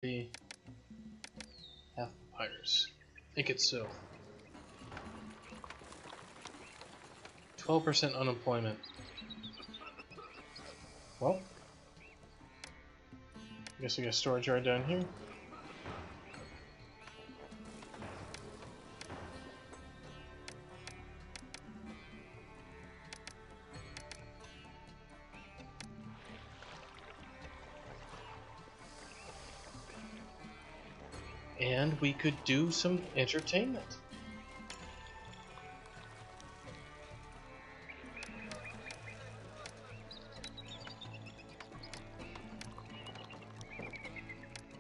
Be half papyrus. Make it so. 12% unemployment. Well, I guess we got a storage yard down here. And we could do some entertainment.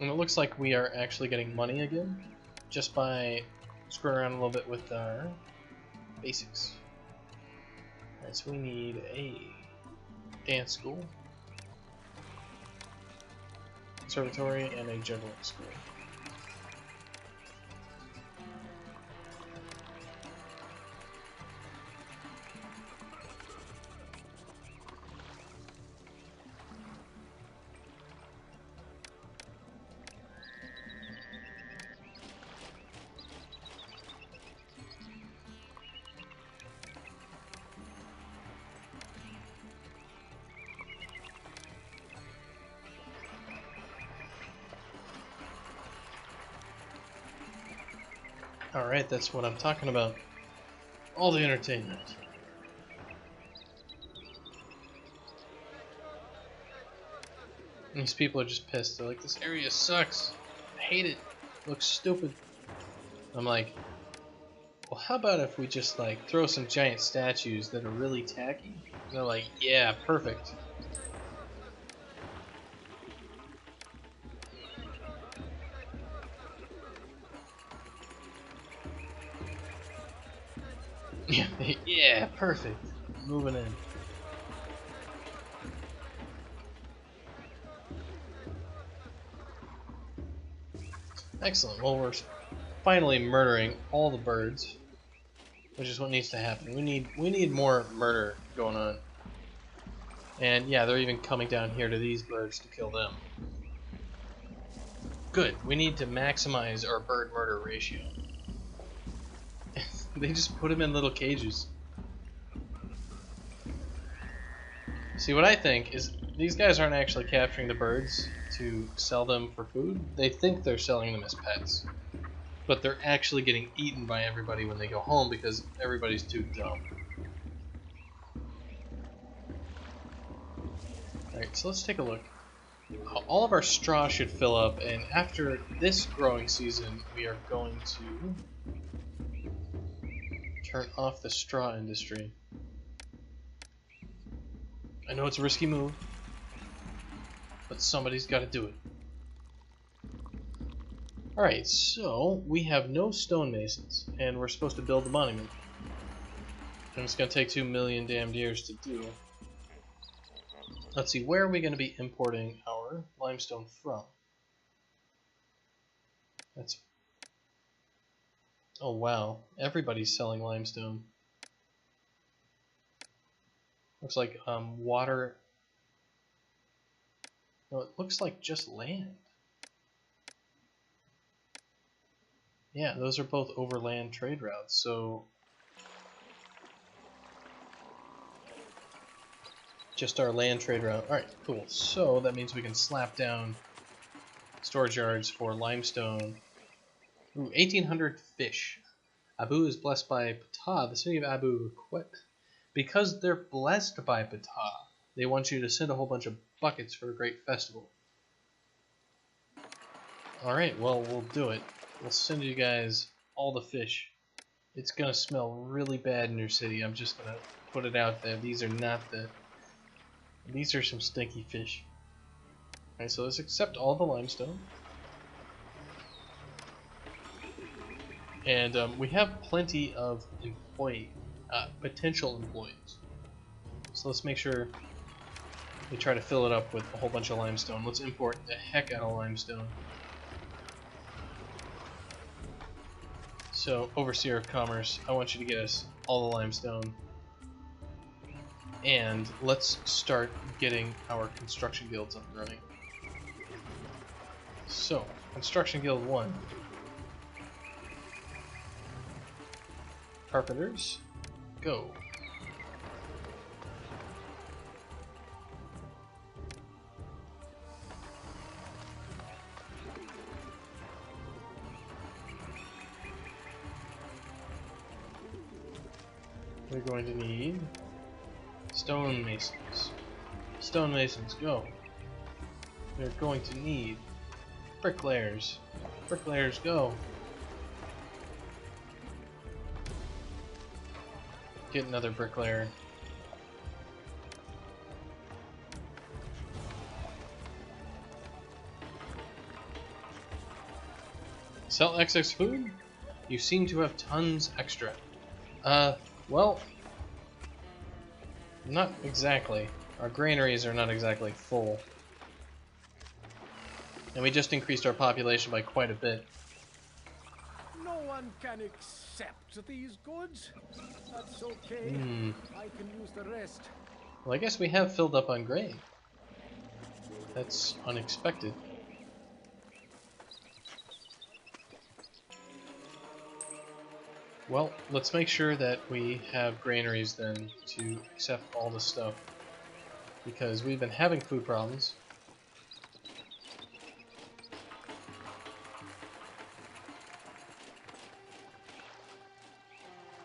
And it looks like we are actually getting money again, just by screwing around a little bit with our basics. Alright, so we need a dance school, conservatory, and a juggling school. Alright, that's what I'm talking about. All the entertainment. And these people are just pissed. They're like, this area sucks. I hate it. It looks stupid. I'm like, well, how about if we just like throw some giant statues that are really tacky? And they're like, yeah, perfect. Yeah, perfect. Moving in. Excellent. Well, we're finally murdering all the birds, which is what needs to happen. We need more murder going on. And yeah, they're even coming down here to these birds to kill them. Good. We need to maximize our bird murder ratio. They just put them in little cages. See, what I think is these guys aren't actually capturing the birds to sell them for food. They think they're selling them as pets. But they're actually getting eaten by everybody when they go home because everybody's too dumb. Alright, so let's take a look. All of our straw should fill up, and after this growing season, we are going to turn off the straw industry. I know it's a risky move, but somebody's got to do it. Alright, so we have no stonemasons, and we're supposed to build the monument. And it's going to take 2 million damned years to do. Let's see, where are we going to be importing our limestone from? That's... Oh wow, everybody's selling limestone. Looks like water... No, it looks like just land. Yeah, those are both overland trade routes, so... Just our land trade route. Alright, cool. So that means we can slap down storage yards for limestone. Ooh, 1,800 fish. Abu is blessed by Ptah. The city of Abu because they're blessed by Ptah, they want you to send a whole bunch of buckets for a great festival. Alright, well, we'll do it. We'll send you guys all the fish. It's gonna smell really bad in your city. I'm just gonna put it out there. These are not the... These are some stinky fish. Alright, so let's accept all the limestone. And we have plenty of potential employees. So let's make sure we try to fill it up with a whole bunch of limestone. Let's import the heck out of limestone. So, Overseer of Commerce, I want you to get us all the limestone. And let's start getting our construction guilds up and running. So, Construction Guild 1. Carpenters, go. We're going to need stonemasons. Stonemasons, go. We're going to need bricklayers. Bricklayers, go. Get another bricklayer. Sell excess food? You seem to have tons extra. Well, not exactly. Our granaries are not exactly full. And we just increased our population by quite a bit. No one can accept these goods. That's okay. I can use the rest. Well, I guess we have filled up on grain. That's unexpected. Well, let's make sure that we have granaries then to accept all the stuff. Because we've been having food problems.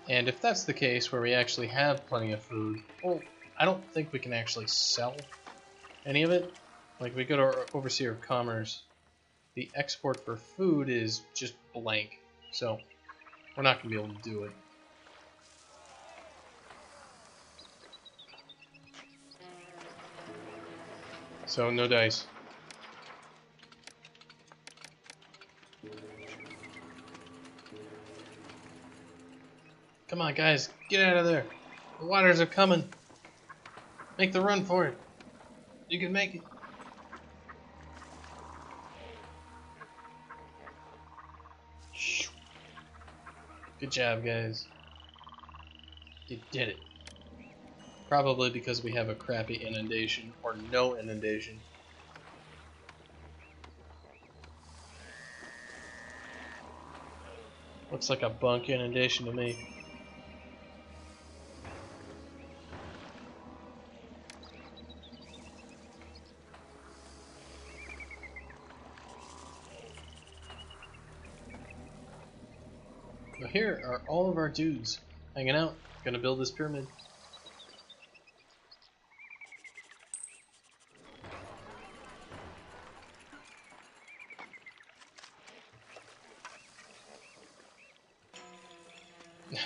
And if that's the case, where we actually have plenty of food, well, I don't think we can actually sell any of it. Like, we go to our Overseer of Commerce, the export for food is just blank. So, we're not going to be able to do it. So, no dice. Come on, guys, get out of there. The waters are coming. Make the run for it. You can make it. Good job, guys. You did it. Probably because we have a crappy inundation, or no inundation. Looks like a bunk inundation to me. But here are all of our dudes hanging out, gonna build this pyramid.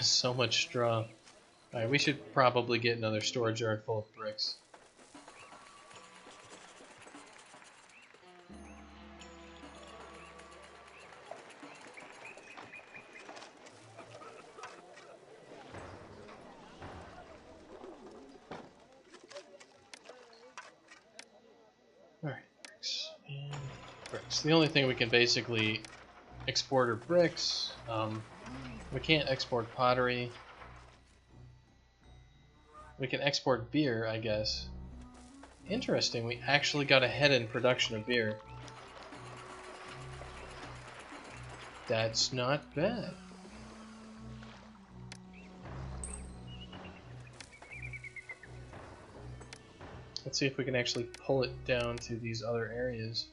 So much straw. Alright, we should probably get another storage yard full of bricks. Alright, bricks and bricks. The only thing we can basically export are bricks. We can't export pottery. We can export beer, I guess. Interesting, we actually got ahead in production of beer. That's not bad. Let's see if we can actually pull it down to these other areas.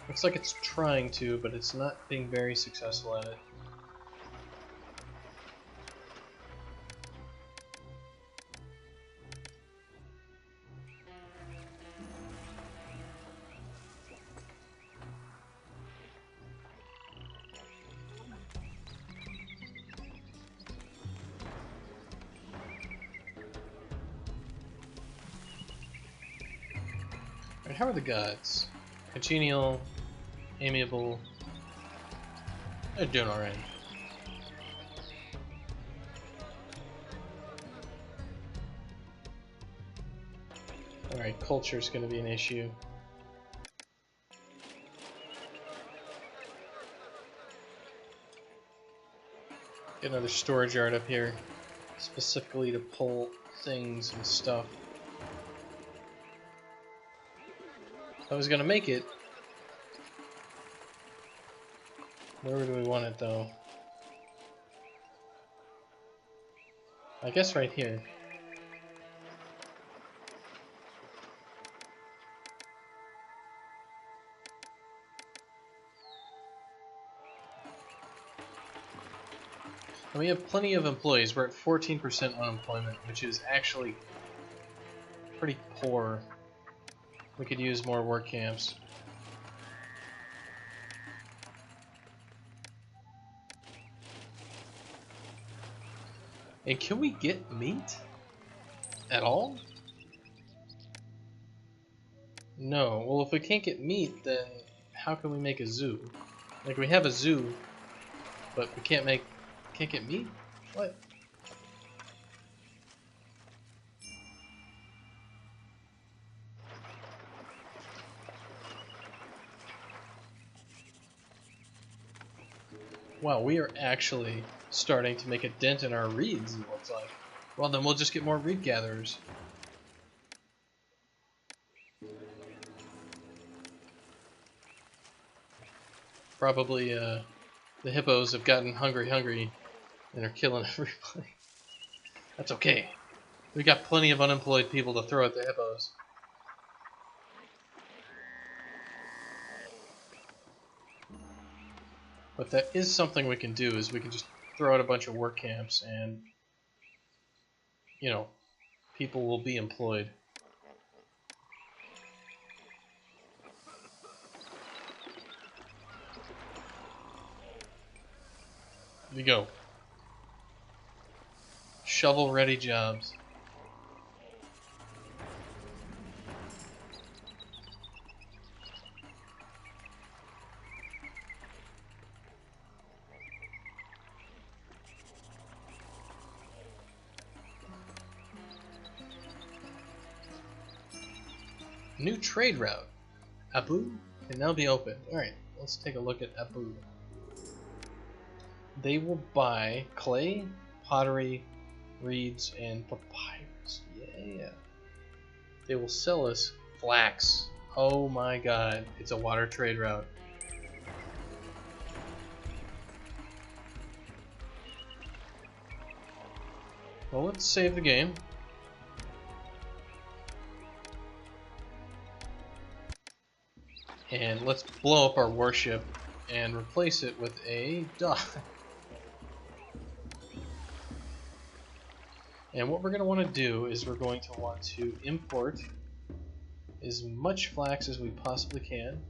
Looks like it's trying to, but it's not being very successful at it. Alright, how are the gods? Congenial, amiable. They're doing alright. Alright, culture's gonna be an issue. Get another storage yard up here. specifically to pull things and stuff. If I was gonna make it, where do we want it though? I guess right here. And we have plenty of employees. We're at 14% unemployment, which is actually pretty poor. We could use more work camps. And can we get meat at all? No. Well, if we can't get meat, then how can we make a zoo? Like, we have a zoo, but we can't get meat? What? Wow, we are actually starting to make a dent in our reeds, it looks like. Well, then we'll just get more reed gatherers. Probably, the hippos have gotten hungry and are killing everybody. That's okay. We got plenty of unemployed people to throw at the hippos. But that is something we can do, is we can just throw out a bunch of work camps and, you know, people will be employed. Here we go. Shovel-ready jobs. New trade route. Abu can now be opened. Alright, let's take a look at Abu. They will buy clay, pottery, reeds, and papyrus. Yeah. They will sell us flax. Oh my god, it's a water trade route. Well, let's save the game. And let's blow up our warship and replace it with a dock. And what we're going to want to do is we're going to want to import as much flax as we possibly can.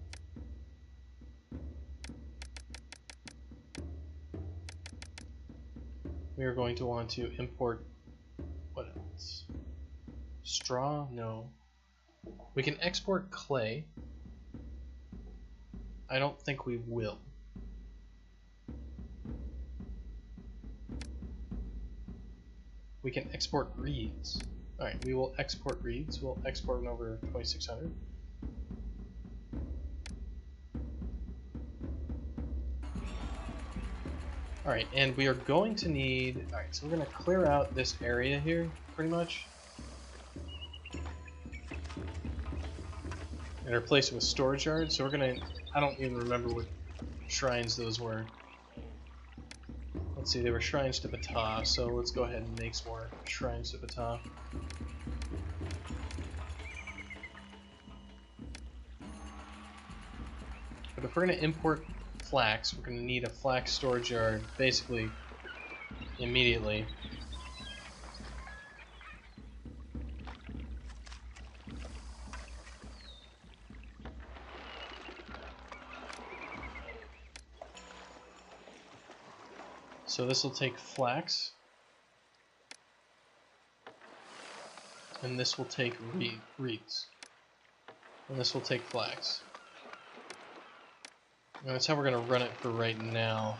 We are going to want to import, what else? Straw? No. We can export clay. I don't think we will. We can export reeds. Alright, we will export reeds. We'll export them over 2600. Alright, and we are going to need... Alright, so we're going to clear out this area here, pretty much. And replace it with storage yards. So we're going to... I don't even remember what shrines those were. Let's see, they were shrines to Ptah, so let's go ahead and make some more shrines to Ptah. But if we're going to import flax, we're going to need a flax storage yard, basically, immediately. So this will take flax, and this will take reeds, and this will take flax. And that's how we're going to run it for right now.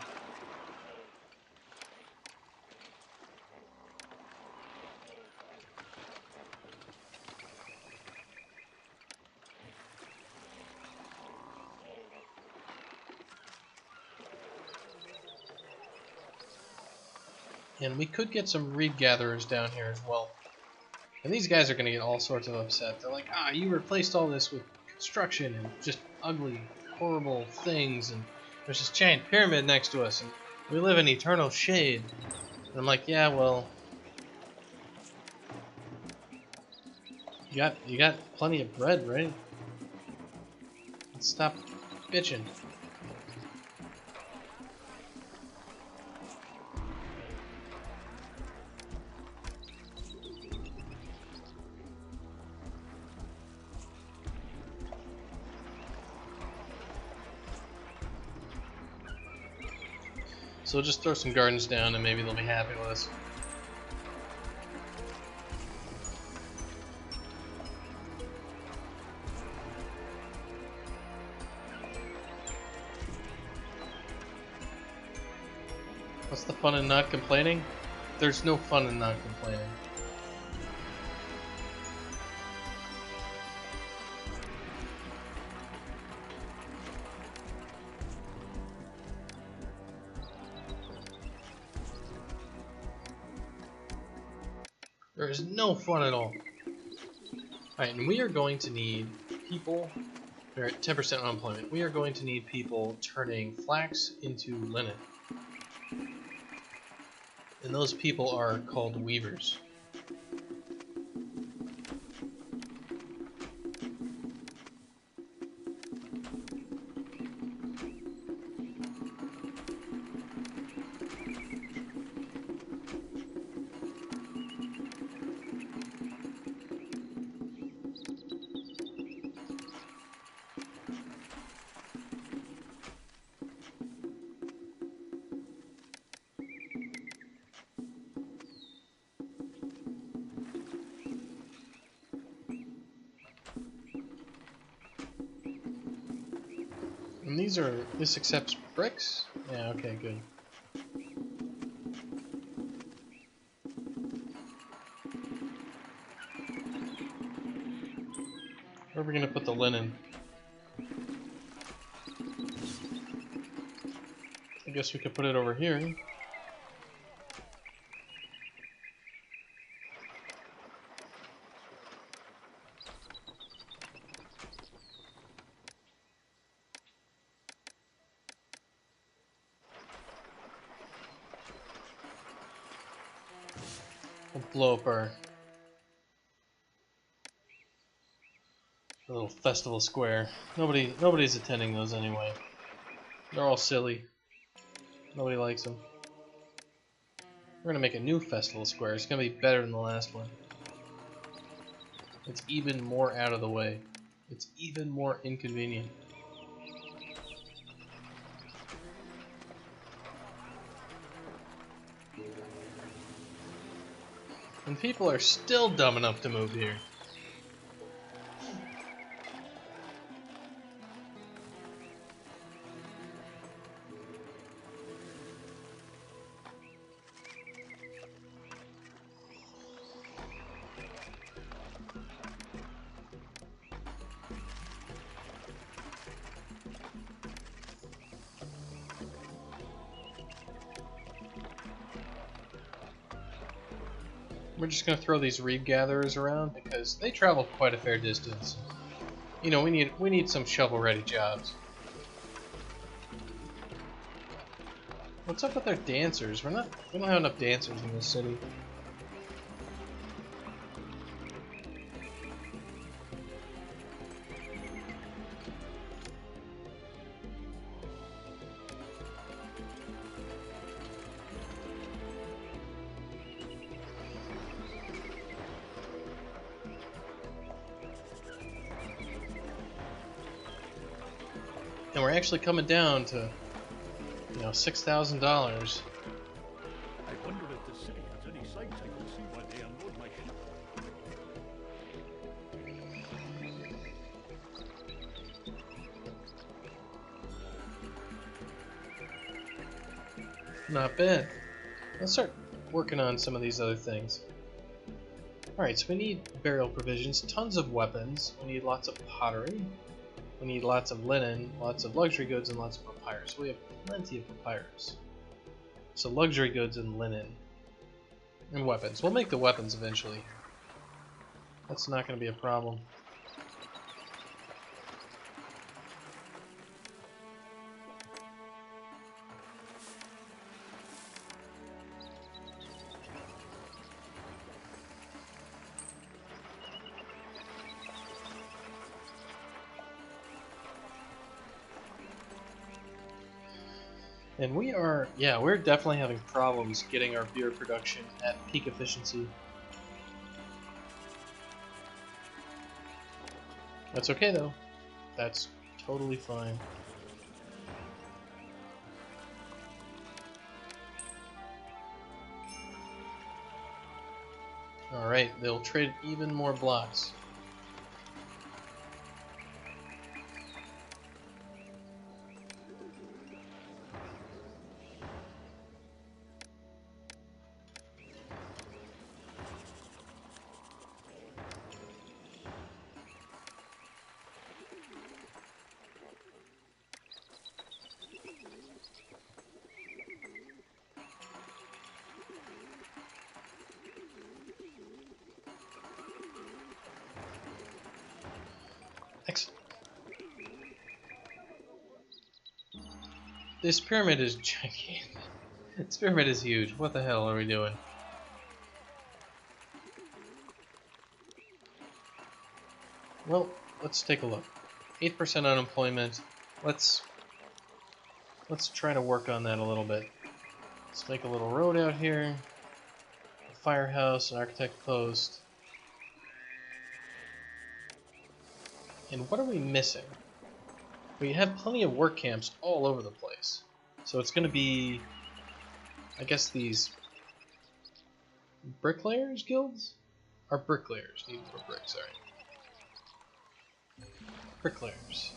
And we could get some reed gatherers down here as well. And these guys are going to get all sorts of upset. They're like, ah, you replaced all this with construction and just ugly, horrible things, and there's this giant pyramid next to us, and we live in eternal shade. And I'm like, yeah, well, you got plenty of bread, right? Let's stop bitching. So we'll just throw some gardens down and maybe they'll be happy with us. What's the fun in not complaining? There's no fun in not complaining. There is no fun at all. Alright, and we are going to need people. We're at 10% unemployment. We are going to need people turning flax into linen. And those people are called weavers. And this accepts bricks? Yeah, okay, good. Where are we gonna put the linen? I guess we could put it over here. We'll blow up our little festival square. Nobody's attending those anyway. They're all silly. Nobody likes them. We're gonna make a new festival square. It's gonna be better than the last one. It's even more out of the way. It's even more inconvenient. And people are still dumb enough to move here. We're just gonna throw these reed gatherers around because they travel quite a fair distance. You know, we need some shovel-ready jobs. What's up with our dancers? We don't have enough dancers in this city. And we're actually coming down to, you know, $6,000. I wonder if the city has any sights I can see while they unload my ship. Not bad. Let's start working on some of these other things. Alright, so we need burial provisions, tons of weapons, we need lots of pottery, we need lots of linen, lots of luxury goods, and lots of papyrus. We have plenty of papyrus. So luxury goods and linen. And weapons. We'll make the weapons eventually. That's not going to be a problem. And we are, yeah, we're definitely having problems getting our beer production at peak efficiency. That's okay though. That's totally fine. Alright, they'll trade even more blocks. Excellent. This pyramid is gigantic. This pyramid is huge. What the hell are we doing? Well, let's take a look. 8% unemployment. Let's try to work on that a little bit. Let's make a little road out here. A firehouse, an architect post. And what are we missing? We have plenty of work camps all over the place. So it's going to be, I guess, these bricklayers guilds? Or bricklayers. Need more bricks, sorry. Bricklayers.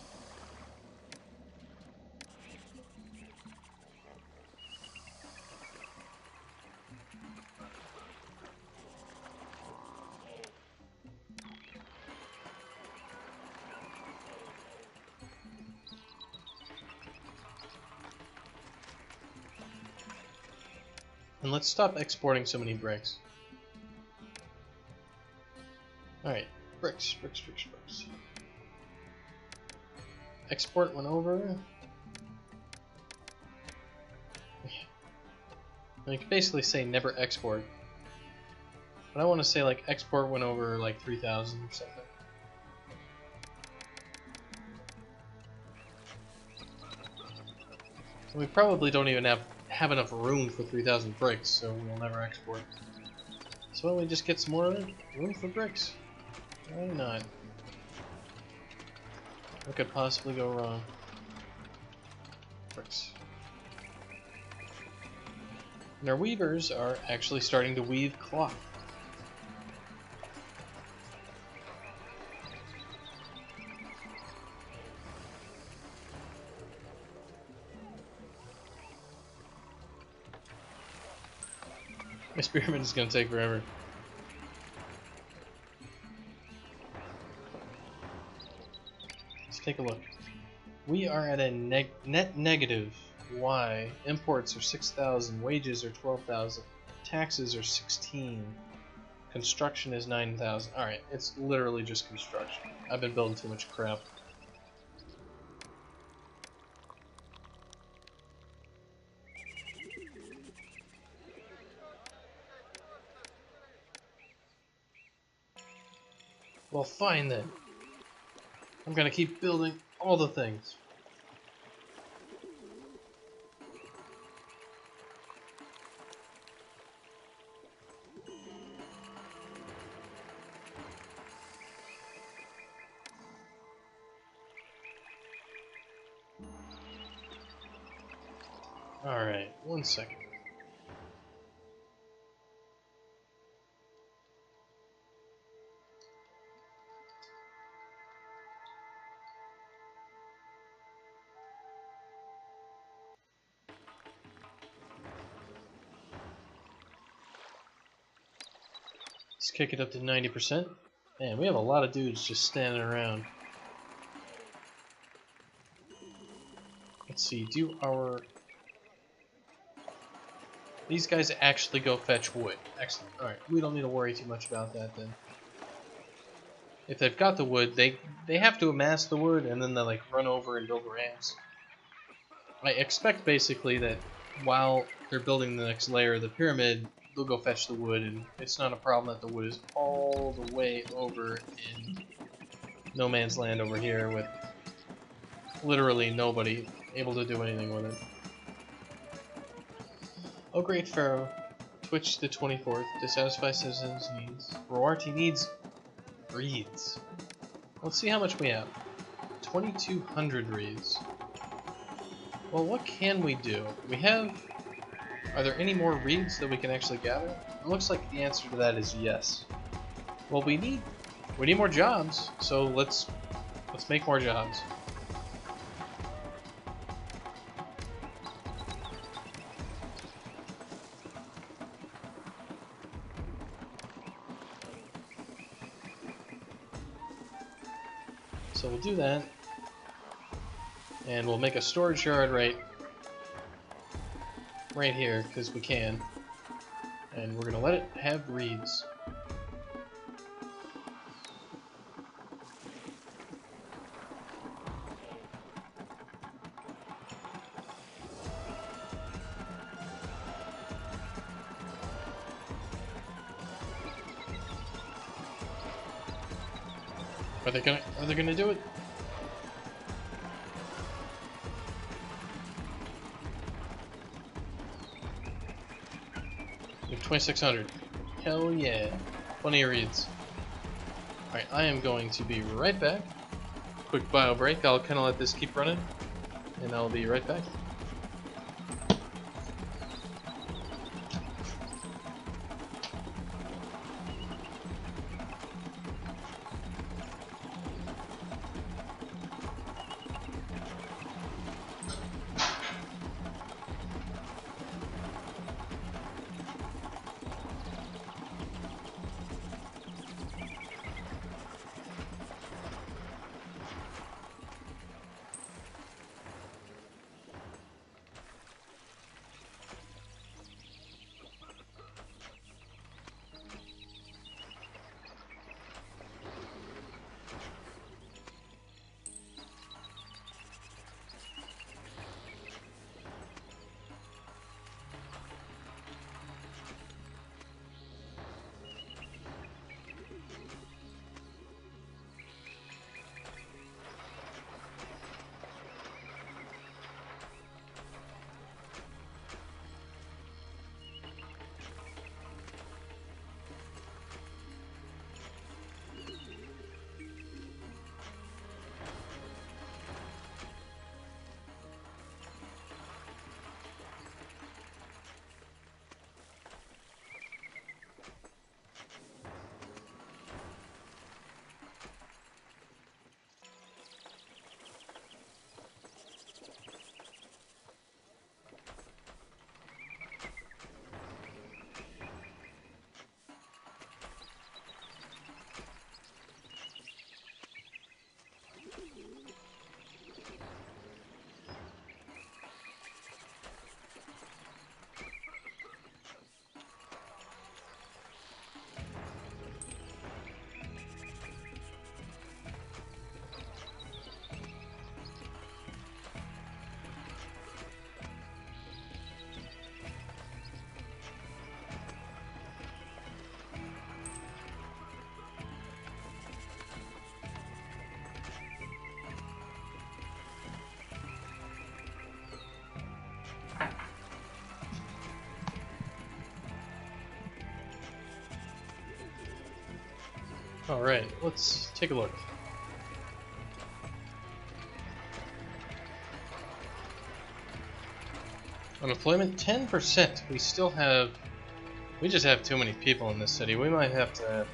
And let's stop exporting so many bricks. Alright, bricks. Export went over. I can basically say never export. But I want to say like export went over like 3,000 or something. We probably don't even have enough room for 3,000 bricks, so we'll never export. So why don't we just get some more room for bricks? Why not? What could possibly go wrong? Bricks. And our weavers are actually starting to weave cloth. My experiment is going to take forever. Let's take a look. We are at a net negative. Why? Imports are 6,000, wages are 12,000, taxes are 16, construction is 9,000. Alright, it's literally just construction. I've been building too much crap. Well, fine then. I'm gonna keep building all the things. Alright, 1 second. Let's kick it up to 90%. Man, we have a lot of dudes just standing around. Let's see, do our... These guys actually go fetch wood. Excellent. Alright, we don't need to worry too much about that then. If they've got the wood, they have to amass the wood and then they like run over and build ramps. I expect basically that while they're building the next layer of the pyramid, they'll go fetch the wood, and it's not a problem that the wood is all the way over in no man's land over here with literally nobody able to do anything with it. Oh great Pharaoh, Twitch the 24th, to satisfy citizens' needs. Roarty needs reeds. Let's see how much we have. 2,200 reeds. Well, what can we do? We have... Are there any more reeds that we can actually gather? It looks like the answer to that is yes. Well, we need more jobs, so let's make more jobs. So we'll do that, and we'll make a storage yard right here because we can, and we're gonna let it have reeds. Are they gonna do it? We have 2,600. Hell yeah. Plenty of reeds. Alright, I am going to be right back. Quick bio break. I'll kinda let this keep running, and I'll be right back. Alright, let's take a look. Unemployment 10%. We just have too many people in this city. We might have to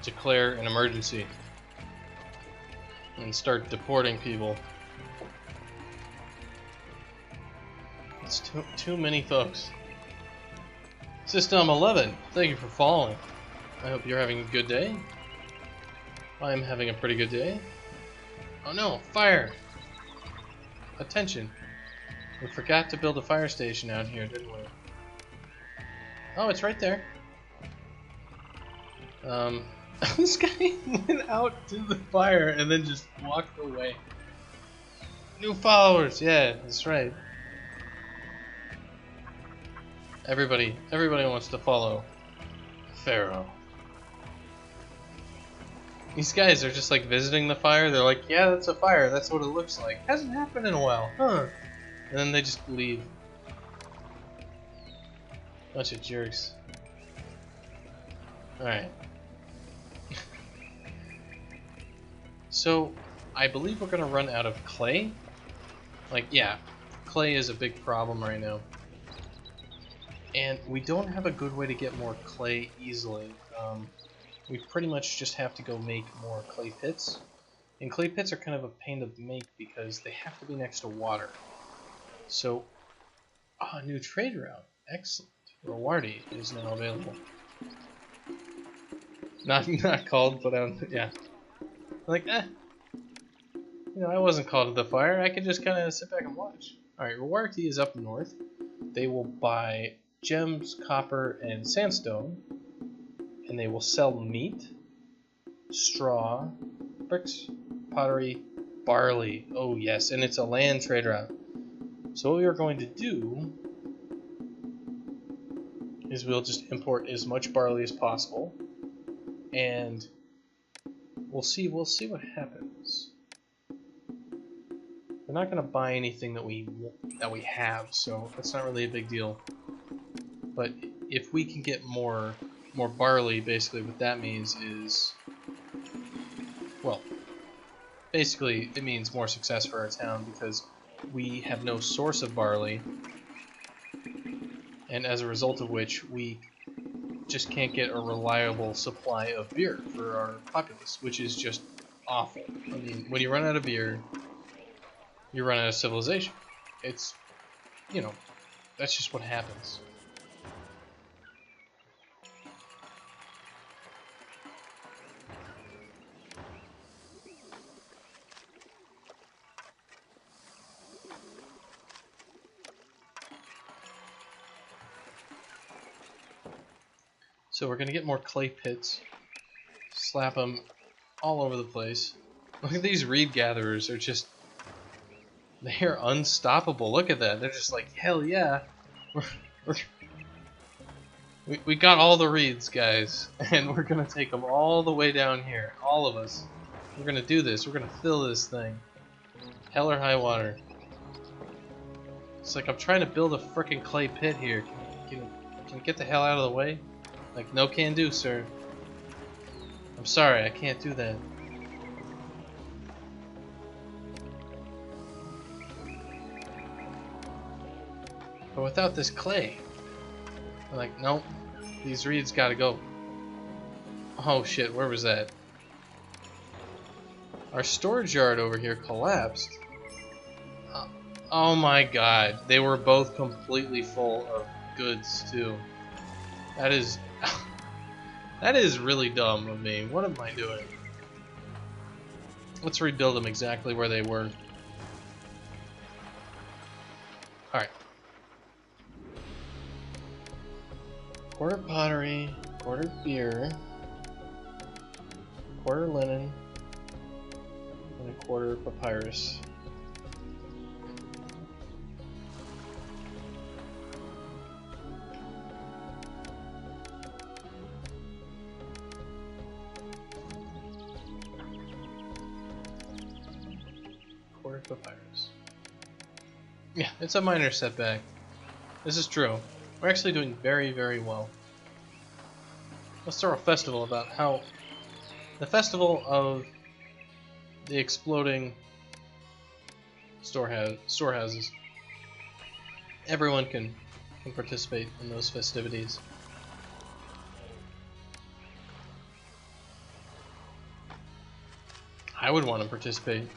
declare an emergency and start deporting people. It's too many folks. System 11, thank you for following. I hope you're having a good day. I'm having a pretty good day. Oh no, fire! Attention. We forgot to build a fire station out here, didn't we? Oh, it's right there. This guy went out to the fire and then just walked away. New followers, yeah, that's right. Everybody wants to follow Pharaoh. These guys are just like visiting the fire. They're like, yeah, that's a fire. That's what it looks like. Hasn't happened in a while, huh? And then they just leave. Bunch of jerks. Alright. So, I believe we're gonna run out of clay. Like, yeah, clay is a big problem right now. And we don't have a good way to get more clay easily. We pretty much just have to go make more clay pits. And clay pits are kind of a pain to make because they have to be next to water. So, new trade route. Excellent. Rewardy is now available. Not called, but yeah. Like, you know, I wasn't called to the fire. I could just kind of sit back and watch. Alright, Rewardy is up north. They will buy gems, copper, and sandstone. And they will sell meat, straw, bricks, pottery, barley. Oh yes, and it's a land trade route. So what we are going to do is we'll just import as much barley as possible, and we'll see what happens. We're not going to buy anything that we have, so that's not really a big deal. But if we can get more barley, basically what that means is, well, basically it means more success for our town because we have no source of barley, and as a result of which we just can't get a reliable supply of beer for our populace, which is just awful. I mean, when you run out of beer, you run out of civilization. It's, you know, that's just what happens. So we're gonna get more clay pits, slap them all over the place. Look at these reed gatherers, they're unstoppable. Look at that, they're just like, hell yeah. We got all the reeds, guys, and we're gonna take them all the way down here, all of us. We're gonna do this, we're gonna fill this thing. Hell or high water. It's like I'm trying to build a frickin' clay pit here. Can you get the hell out of the way? Like, no can do, sir. I'm sorry, I can't do that. But without this clay, I'm like, nope, these reeds gotta go. Oh shit, where was that? Our storage yard over here collapsed. Oh my god, they were both completely full of goods too. That is that is really dumb of me. What am I doing? Let's rebuild them exactly where they were. Alright. Quarter pottery, quarter beer, quarter linen, and a quarter papyrus. Quarter papyrus. Yeah, it's a minor setback. This is true. We're actually doing very, very well. Let's throw a festival about how... The festival of the exploding storehouses. Everyone can participate in those festivities. I would want to participate.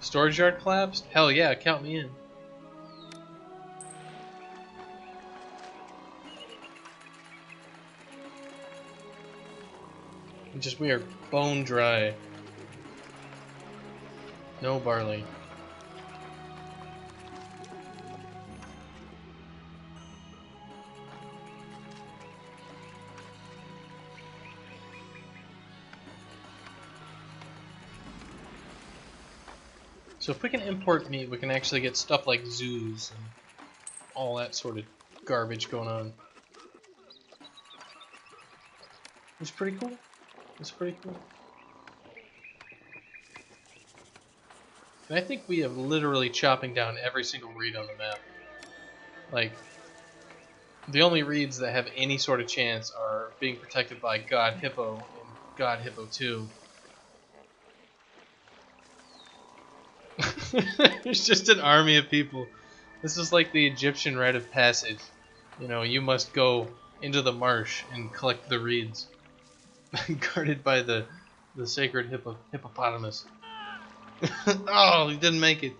Storage yard collapsed? Hell yeah, count me in. We are bone dry. No barley. So if we can import meat, we can actually get stuff like zoos and all that sort of garbage going on. It's pretty cool. It's pretty cool. And I think we have literally chopping down every single reed on the map. Like, the only reeds that have any sort of chance are being protected by God Hippo and God Hippo 2. There's just an army of people. This is like the Egyptian rite of passage. You know, you must go into the marsh and collect the reeds. Guarded by the sacred hippopotamus. Oh, he didn't make it.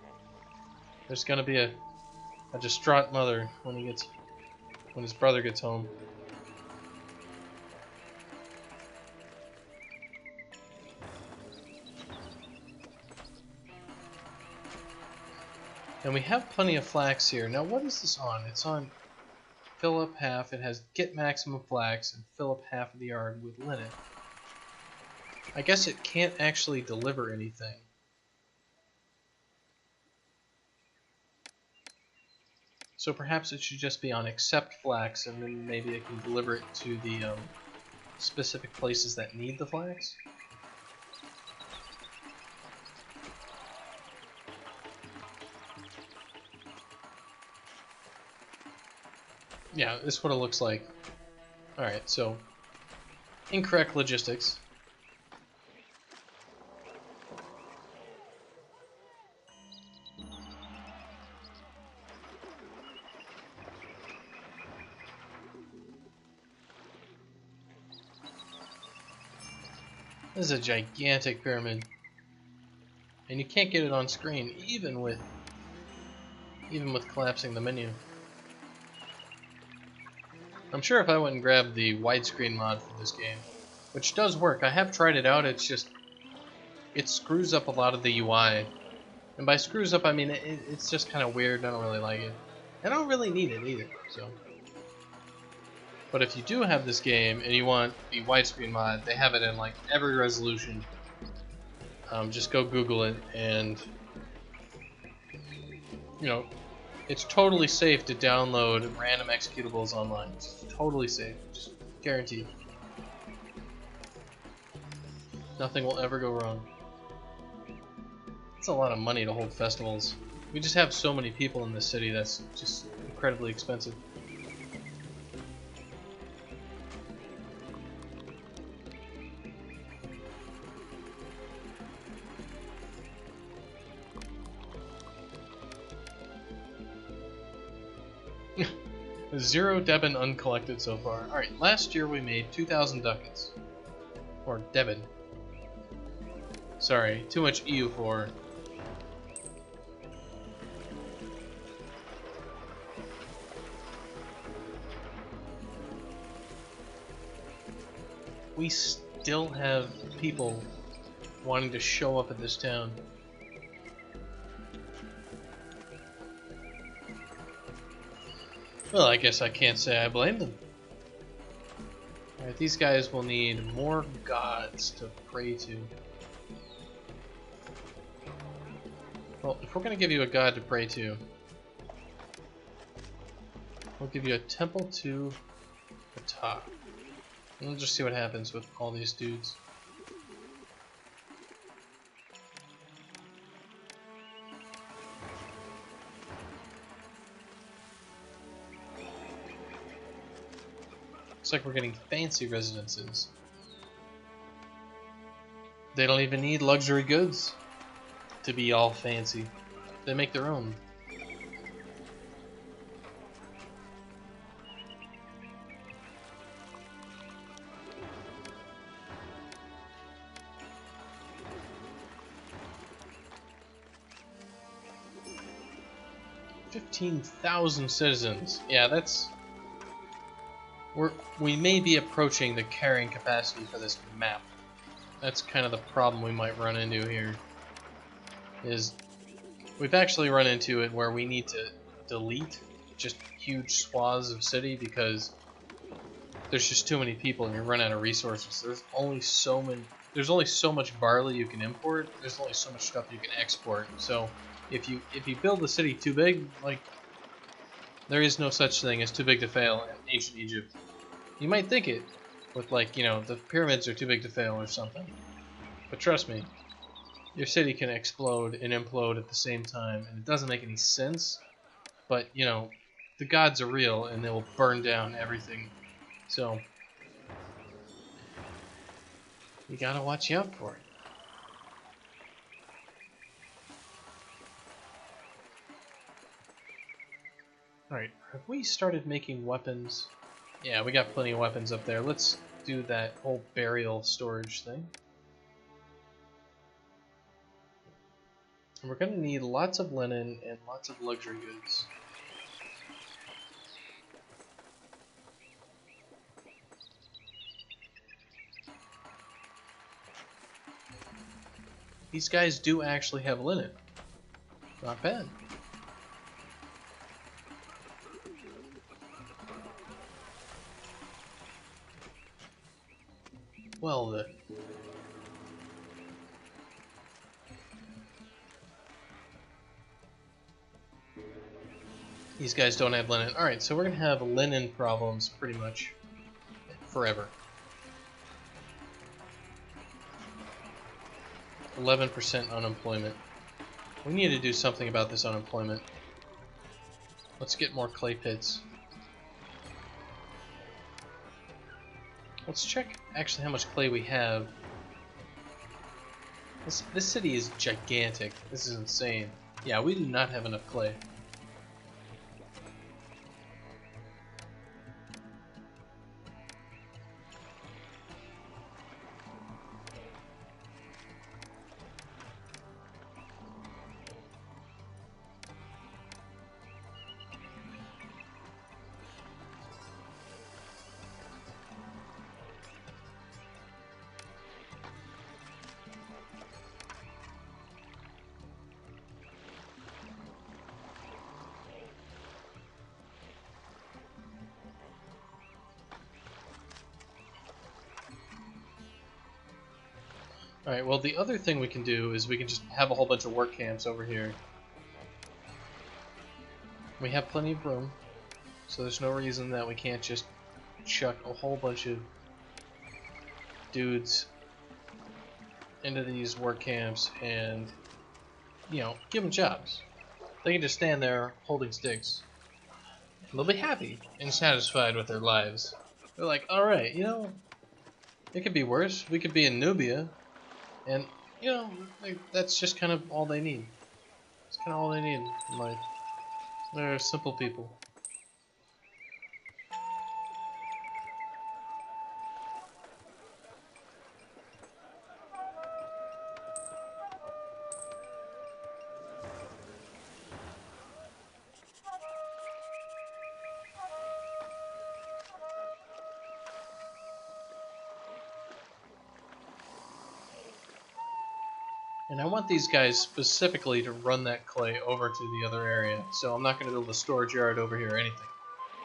There's gonna be a distraught mother when his brother gets home. And we have plenty of flax here. Now, what is this on? It's on fill up half. It has get maximum flax and fill up half of the yard with linen. I guess it can't actually deliver anything. So perhaps it should just be on accept flax, and then maybe it can deliver it to the specific places that need the flax. Yeah, this is what it looks like. Alright, so incorrect logistics. This is a gigantic pyramid. And you can't get it on screen even with collapsing the menu. I'm sure if I went and grabbed the widescreen mod for this game, which does work, I have tried it out, it's just, it screws up a lot of the UI. And by screws up, I mean it's just kind of weird, I don't really like it. I don't really need it either, so. But if you do have this game and you want the widescreen mod, they have it in like every resolution. Just go Google it, and you know, it's totally safe to download random executables online. It's totally safe, just guaranteed. Nothing will ever go wrong. It's a lot of money to hold festivals. We just have so many people in this city that's just incredibly expensive. Zero Debin uncollected so far. Alright, last year we made 2,000 ducats. Or Debin. Sorry, too much EU4. We still have people wanting to show up at this town. Well, I guess I can't say I blame them. Alright, these guys will need more gods to pray to. Well, if we're going to give you a god to pray to, we'll give you a temple to the top. And we'll just see what happens with all these dudes. Looks like we're getting fancy residences. They don't even need luxury goods to be all fancy. They make their own. $15,000 citizens. Yeah, that's... We may be approaching the carrying capacity for this map. That's kind of the problem we might run into here. Is we've actually run into it where we need to delete just huge swaths of city because there's just too many people and you run out of resources. There's only so many. There's only so much barley you can import. There's only so much stuff you can export. So if you build the city too big, like, there is no such thing as too big to fail in ancient Egypt. You might think it, with, like, you know, the pyramids are too big to fail or something. But trust me, your city can explode and implode at the same time, and it doesn't make any sense. But, you know, the gods are real, and they will burn down everything. So you gotta watch out for it. Alright, have we started making weapons? Yeah, we got plenty of weapons up there. Let's do that whole burial storage thing. And we're gonna need lots of linen and lots of luxury goods. These guys do actually have linen. Not bad. Well then. These guys don't have linen. Alright, so we're gonna have linen problems pretty much forever. 11% unemployment. We need to do something about this unemployment. Let's get more clay pits. Let's check actually how much clay we have. This city is gigantic. This is insane. Yeah, we do not have enough clay. Alright, well, the other thing we can do is we can just have a whole bunch of work camps over here. We have plenty of room, so there's no reason that we can't just chuck a whole bunch of dudes into these work camps and, you know, give them jobs. They can just stand there holding sticks. And they'll be happy and satisfied with their lives. They're like, alright, you know, it could be worse. We could be in Nubia. And, you know, that's just kind of all they need. It's kind of all they need in life. They're simple people. And I want these guys specifically to run that clay over to the other area, so I'm not going to build a storage yard over here or anything.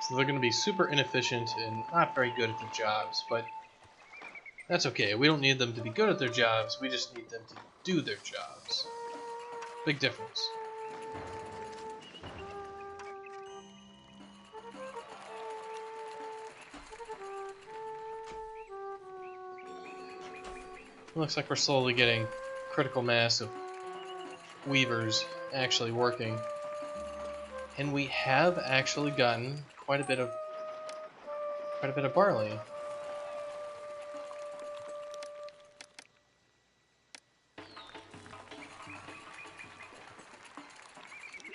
So they're going to be super inefficient and not very good at their jobs, but that's okay. We don't need them to be good at their jobs, we just need them to do their jobs. Big difference. It looks like we're slowly getting critical mass of weavers actually working, and we have actually gotten quite a bit of barley.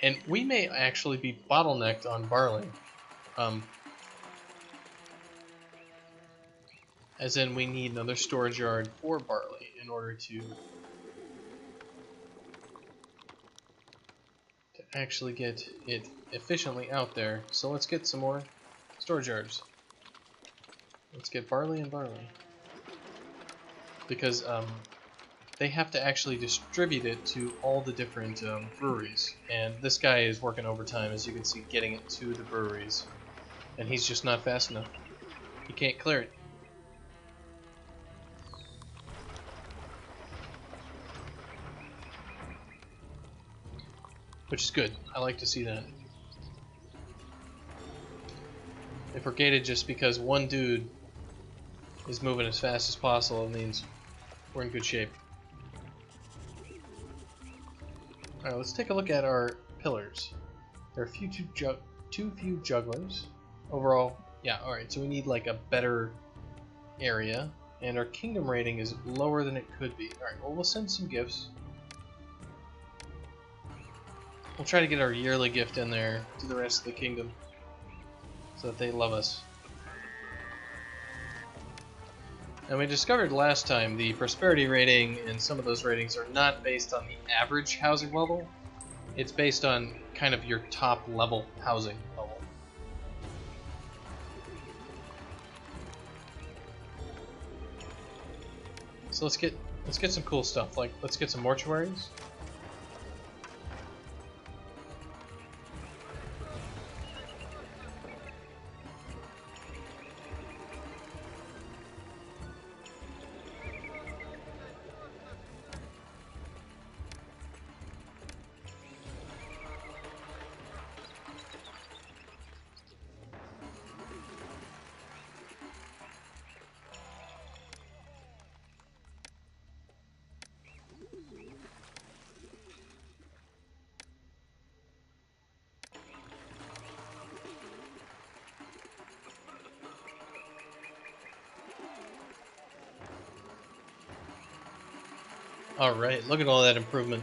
And we may actually be bottlenecked on barley. As in, we need another storage yard for barley in order to actually get it efficiently out there. So let's get some more storage yards. Let's get barley and barley. Because they have to actually distribute it to all the different breweries. And this guy is working overtime, as you can see, getting it to the breweries. And he's just not fast enough. You can't clear it. Which is good. I like to see that. If we're gated just because one dude is moving as fast as possible, it means we're in good shape. Alright, let's take a look at our pillars. There are too few jugglers. Overall, yeah, alright, so we need like a better area. And our kingdom rating is lower than it could be. Alright, well, we'll send some gifts. We'll try to get our yearly gift in there to the rest of the kingdom so that they love us. And we discovered last time the prosperity rating and some of those ratings are not based on the average housing level. It's based on kind of your top level housing level. So let's get some cool stuff. Like, let's get some mortuaries. Alright, look at all that improvement.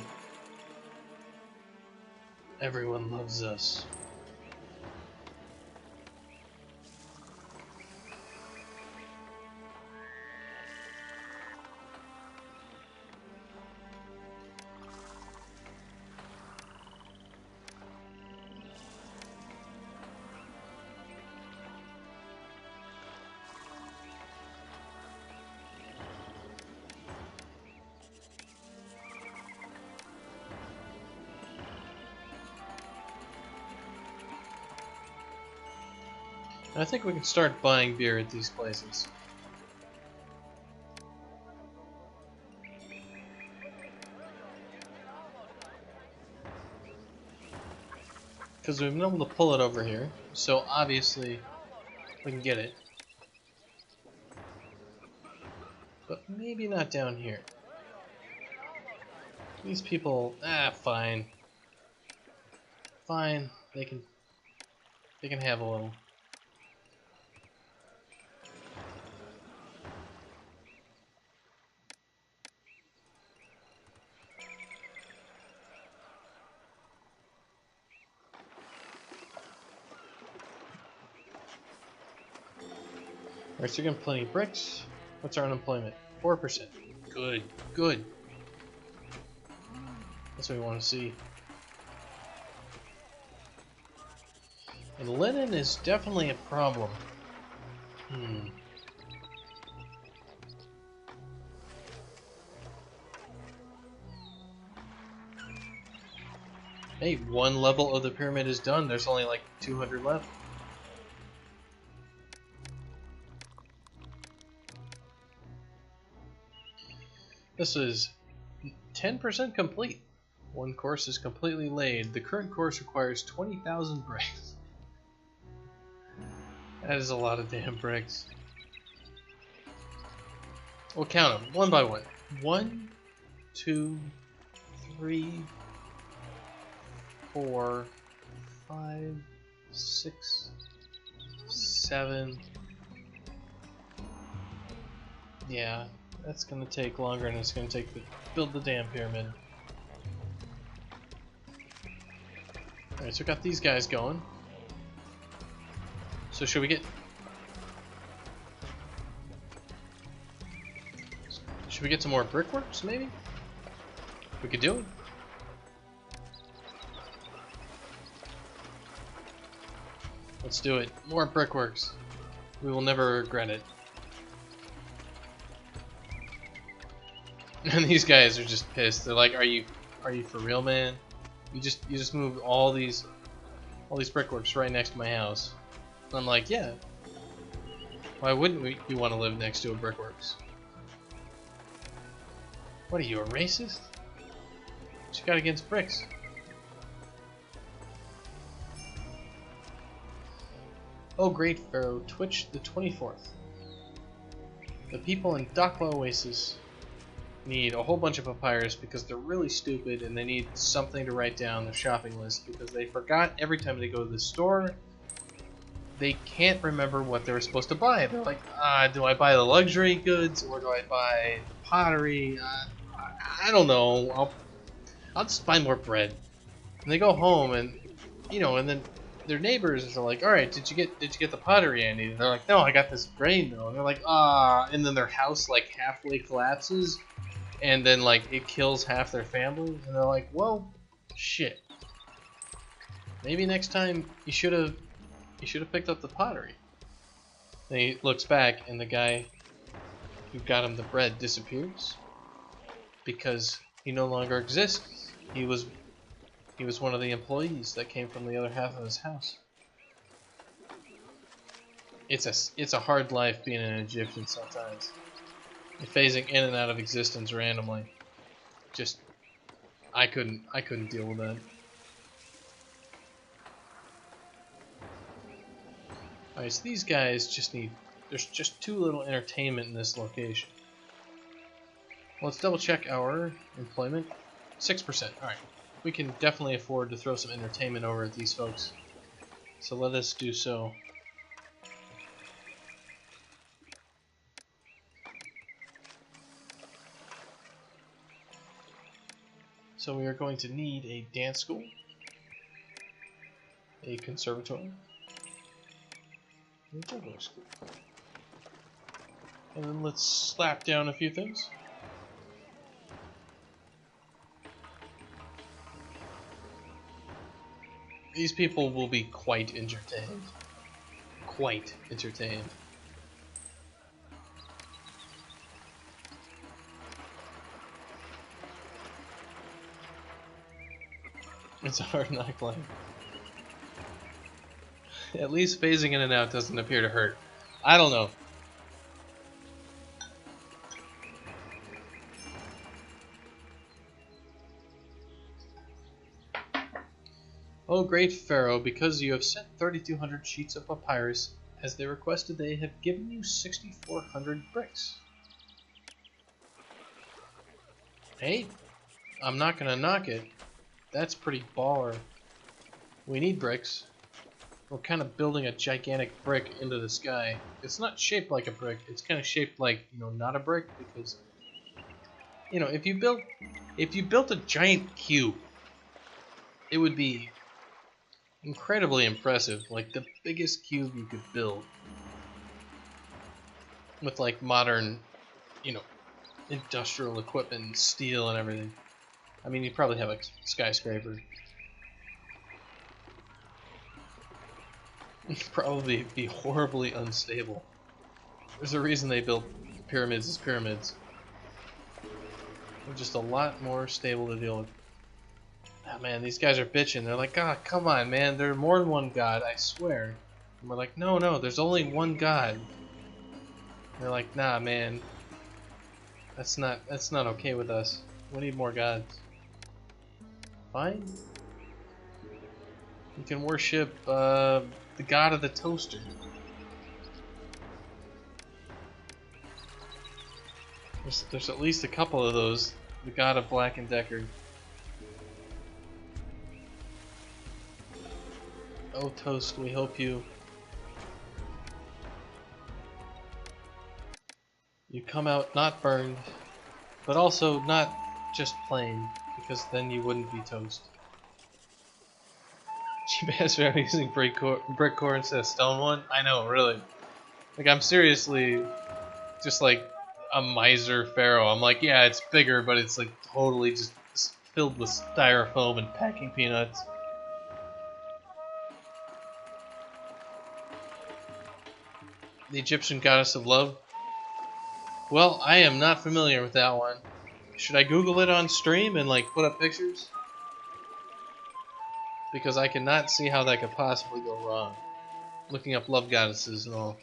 Everyone loves us. I think we can start buying beer at these places. Because we've been able to pull it over here, so obviously we can get it. But maybe not down here. These people, fine. Fine, they can have a little. Alright, so you're getting plenty of bricks. What's our unemployment? 4%. Good, good. That's what we want to see. And linen is definitely a problem. Hey, one level of the pyramid is done. There's only like 200 left. This is 10% complete. One course is completely laid. The current course requires 20,000 bricks. That is a lot of damn bricks. We'll count them one by one. 1, 2, 3, 4, 5, 6, 7. Yeah, that's gonna take longer, and it's gonna take to build the damn pyramid. Alright, so we got these guys going. So should we get... Should we get some more brickworks, maybe? We could do it. Let's do it. More brickworks. We will never regret it. And these guys are just pissed. They're like, "Are you for real, man? You just moved all these brickworks right next to my house." And I'm like, "Yeah. Why wouldn't you want to live next to a brickworks? What are you, a racist? What you got against bricks? Oh great Pharaoh, Twitch the 24th. The people in Dakla Oasis need a whole bunch of papyrus because they're really stupid and they need something to write down their shopping list because they forgot every time they go to the store. They can't remember what they were supposed to buy. They're like, do I buy the luxury goods or do I buy the pottery? I don't know. I'll just buy more bread. And they go home and, and then their neighbors are like, all right, did you get the pottery, Andy? And they're like, no, I got this grain though. And they're like, and then their house like halfway collapses, and then like it kills half their family. And they're like, well, shit. Maybe next time you should have picked up the pottery. And he looks back, and the guy who got him the bread disappears because he no longer exists. He was one of the employees that came from the other half of his house. It's a hard life being an Egyptian sometimes. You're phasing in and out of existence randomly. Just I couldn't deal with that. Alright, so these guys just need... There's just too little entertainment in this location. Well, let's double check our employment. 6%. Alright. We can definitely afford to throw some entertainment over at these folks. So let us do so. So we are going to need a dance school, a conservatory, and a juggler school. And then let's slap down a few things. These people will be quite entertained. Quite entertained. It's a hard knock life. At least phasing in and out doesn't appear to hurt. I don't know. Oh great Pharaoh, because you have sent 3,200 sheets of papyrus as they requested, they have given you 6,400 bricks. Hey, I'm not gonna knock it. That's pretty baller. We need bricks. We're kind of building a gigantic brick into the sky. It's not shaped like a brick. It's kind of shaped like, not a brick, because if you built a giant cube, it would be incredibly impressive, like the biggest cube you could build with like modern, industrial equipment and steel and everything. I mean, you'd probably have a skyscraper. It'd probably be horribly unstable. There's a reason they built pyramids as pyramids. They're just a lot more stable to deal with. Ah, man, these guys are bitching. They're like, God, come on, man. There's more than one God, I swear. And we're like, no, there's only one God. And they're like, nah, man. That's not okay with us. We need more gods. Fine. You can worship the god of the toaster. There's at least a couple of those. The god of Black and Decker. Oh toast, we hope you come out not burned, but also not just plain, because then you wouldn't be toast. Cheap ass Pharaoh using brick core instead of stone one? I know, really. Like, I'm seriously just like a miser Pharaoh. I'm like, yeah, it's bigger, but it's like totally just filled with styrofoam and packing peanuts. The Egyptian goddess of love? Well, I am not familiar with that one. Should I Google it on stream and like put up pictures? Because I cannot see how that could possibly go wrong. Looking up love goddesses and all.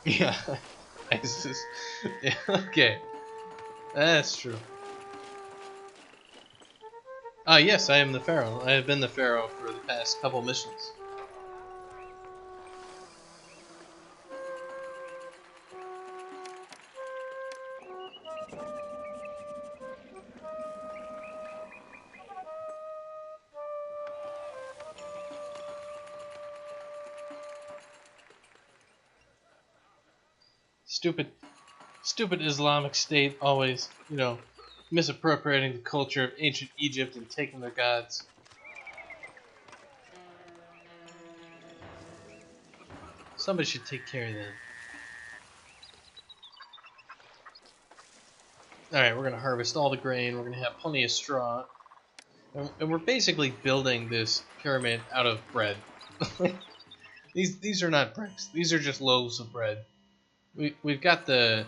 Yeah, yeah, okay, that's true. Ah, yes, I am the Pharaoh. I have been the Pharaoh for the past couple missions. Stupid, stupid Islamic State always, misappropriating the culture of ancient Egypt and taking their gods. Somebody should take care of them. Alright, we're going to harvest all the grain. We're going to have plenty of straw. And we're basically building this pyramid out of bread. These are not bricks. These are just loaves of bread. We've got the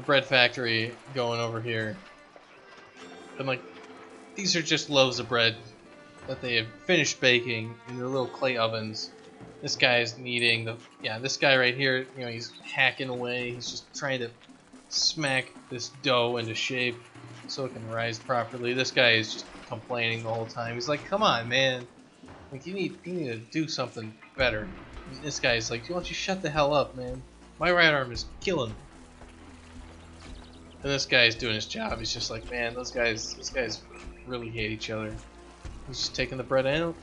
bread factory going over here. And like, these are just loaves of bread that they have finished baking in their little clay ovens. This guy is kneading this guy right here, he's hacking away. He's just trying to smack this dough into shape so it can rise properly. This guy is just complaining the whole time. He's like, "Come on, man! Like, you need to do something better." And this guy's like, "Why don't you shut the hell up, man? My right arm is killing me." And this guy's doing his job. He's just like, "Man, those guys really hate each other." He's just taking the bread out,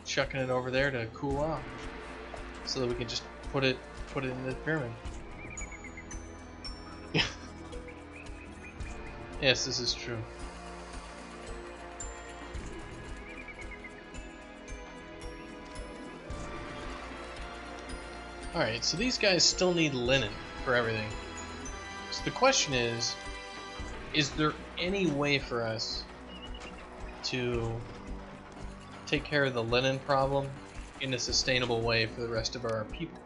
chucking it over there to cool off, so that we can just put it in the pyramid. Yes, this is true. Alright, so these guys still need linen for everything. So the question is there any way for us to take care of the linen problem in a sustainable way for the rest of our people?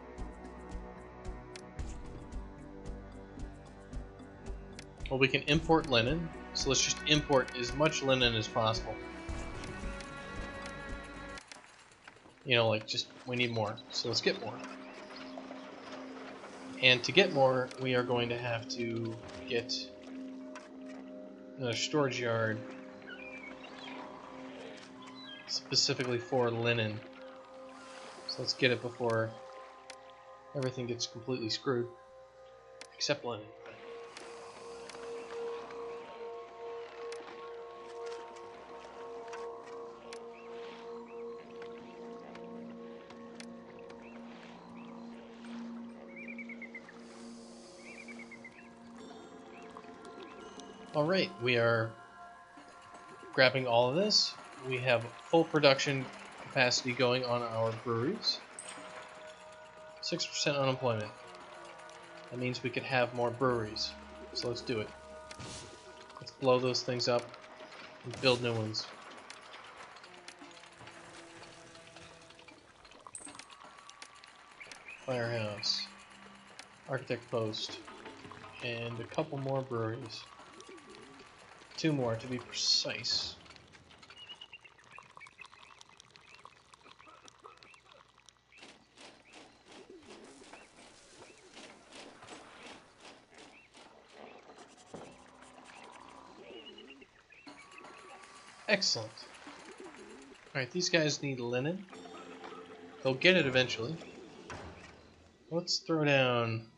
Well, we can import linen, so let's just import as much linen as possible. We need more, so let's get more. And to get more, we are going to have to get another storage yard specifically for linen. So let's get it before everything gets completely screwed, except linen. Alright, we are grabbing all of this. We have full production capacity going on our breweries. 6% unemployment. That means we could have more breweries. So let's do it. Let's blow those things up and build new ones. Firehouse, Architect Post, and a couple more breweries. 2 more to be precise. Excellent. Alright, these guys need linen. They'll get it eventually. Let's throw down...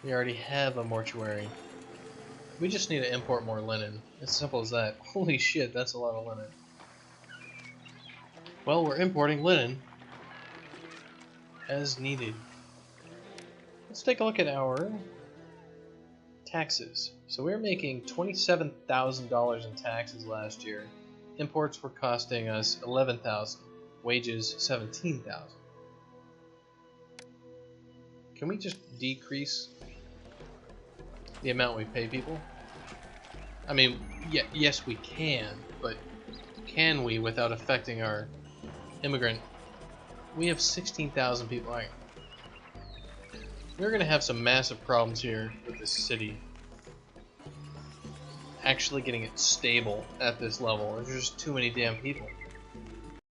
We already have a mortuary. We just need to import more linen. As simple as that. Holy shit, that's a lot of linen. Well, we're importing linen as needed. Let's take a look at our taxes. So we're making $27,000 in taxes last year. Imports were costing us $11,000. Wages $17,000. Can we just decrease the amount we pay people? I mean, yes we can, but can we without affecting our immigrant? We have 16,000 people. All right. We're gonna have some massive problems here with this city. Actually getting it stable at this level. There's just too many damn people.